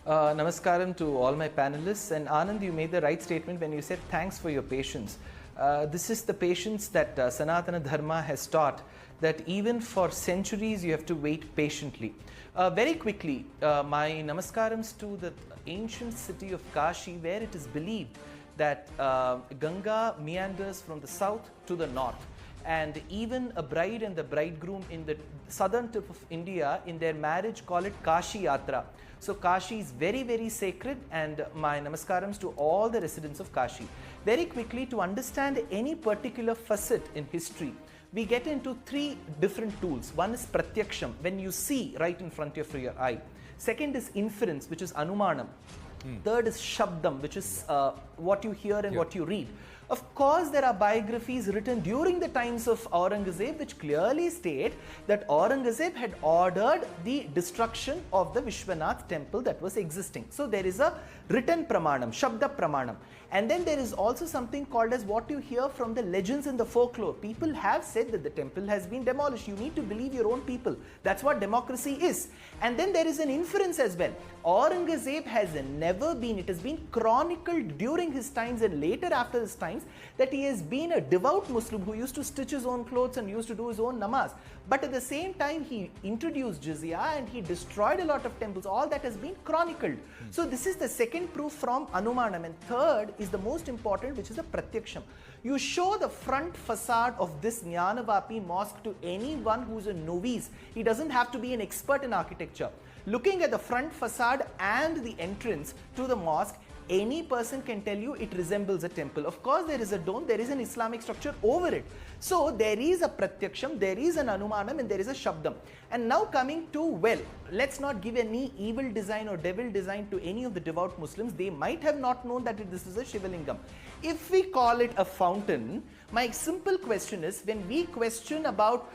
Namaskaram to all my panelists, and Anand, you made the right statement when you said thanks for your patience. This is the patience that Sanatana Dharma has taught, that even for centuries you have to wait patiently. Very quickly, my namaskarams to the ancient city of Kashi, where it is believed that Ganga meanders from the south to the north. And even a bride and the bridegroom in the southern tip of India, in their marriage, call it Kashi Yatra. So Kashi is very, very sacred, and my namaskarams to all the residents of Kashi. Very quickly, to understand any particular facet in history, we get into three different tools. One is pratyaksham, when you see right in front of your eye. Second is inference, which is anumanam. Third is shabdam, which is what you hear and what you read. Of course, there are biographies written during the times of Aurangazeb which clearly state that Aurangazeb had ordered the destruction of the Vishwanath temple that was existing. So there is a written pramanam, shabda pramanam. And then there is also something called as what you hear from the legends and the folklore. People have said that the temple has been demolished. You need to believe your own people. That's what democracy is. And then there is an inference as well. Aurangazeb has never been, it has been chronicled during his times and later after his times, that he has been a devout Muslim who used to stitch his own clothes and used to do his own namaz. But at the same time, he introduced jizya and he destroyed a lot of temples. All that has been chronicled. So this is the second proof from Anumanam. And third is the most important, which is the Pratyaksham. You show the front facade of this Gyanvapi mosque to anyone who's a novice. He doesn't have to be an expert in architecture. Looking at the front facade and the entrance to the mosque, any person can tell you it resembles a temple. Of course, there is a dome, there is an Islamic structure over it. So there is a pratyaksham, there is an anumanam, and there is a shabdam. And now coming to, well, let's not give any evil design or devil design to any of the devout Muslims. They might have not known that this is a Shiva Lingam. If we call it a fountain, my simple question is, when we question about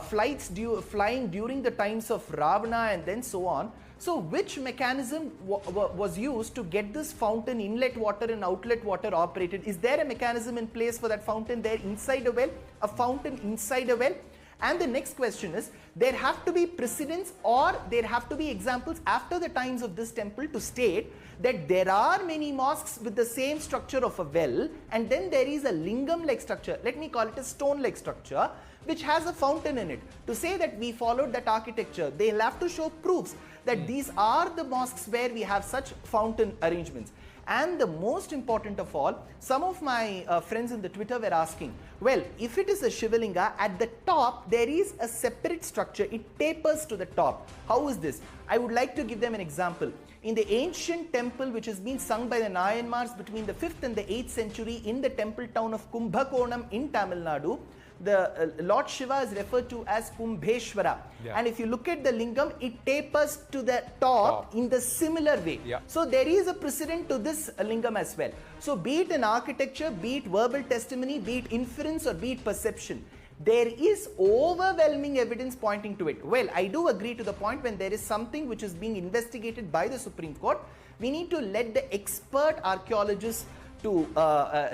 flying during the times of Ravana and then so on, so which mechanism was used to get this fountain, inlet water and outlet water operated? Is there a mechanism in place for that fountain there inside a well? A fountain inside a well? And the next question is, there have to be precedents or there have to be examples after the times of this temple to state that there are many mosques with the same structure of a well, and then there is a lingam-like structure, let me call it a stone-like structure, which has a fountain in it. To say that we followed that architecture, they'll have to show proofs that these are the mosques where we have such fountain arrangements. And the most important of all, some of my friends in the Twitter were asking, well, if it is a Shivalinga, at the top there is a separate structure, it tapers to the top. How is this? I would like to give them an example. In the ancient temple which has been sung by the Nayanmars between the 5th and the 8th century in the temple town of Kumbhakonam in Tamil Nadu, the Lord Shiva is referred to as Kumbeshwara. And if you look at the lingam, it tapers to the top in the similar way. So there is a precedent to this lingam as well. So be it in architecture, be it verbal testimony, be it inference or be it perception, there is overwhelming evidence pointing to it. Well, I do agree to the point when there is something which is being investigated by the Supreme Court, we need to let the expert archaeologists to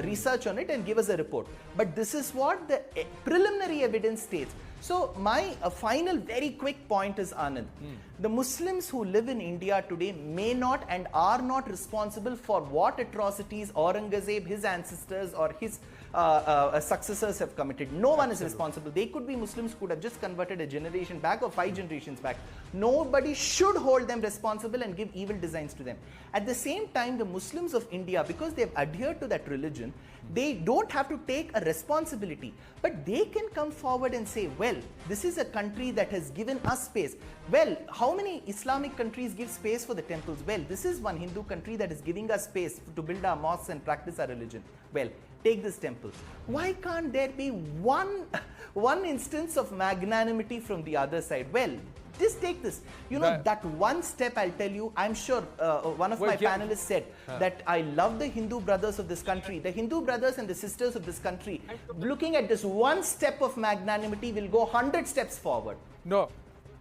research on it and give us a report. But this is what the preliminary evidence states. So my final very quick point is, Anand, the Muslims who live in India today may not and are not responsible for what atrocities Aurangazeb, his ancestors or his successors have committed. No one is responsible. They could be Muslims who could have just converted a generation back or 5 generations back. Nobody should hold them responsible and give evil designs to them. At the same time, the Muslims of India, because they have adhered to that religion, they don't have to take a responsibility, but they can come forward and say, well, this is a country that has given us space. Well, how many Islamic countries give space for the temples? Well, this is one Hindu country that is giving us space to build our mosques and practice our religion. Well, take this temple. Why can't there be one instance of magnanimity from the other side? Well, just take this. You know, that one step, I'll tell you, I'm sure one of my panelists said that I love the Hindu brothers of this country. The Hindu brothers and the sisters of this country, looking at this one step of magnanimity, will go 100 steps forward. No,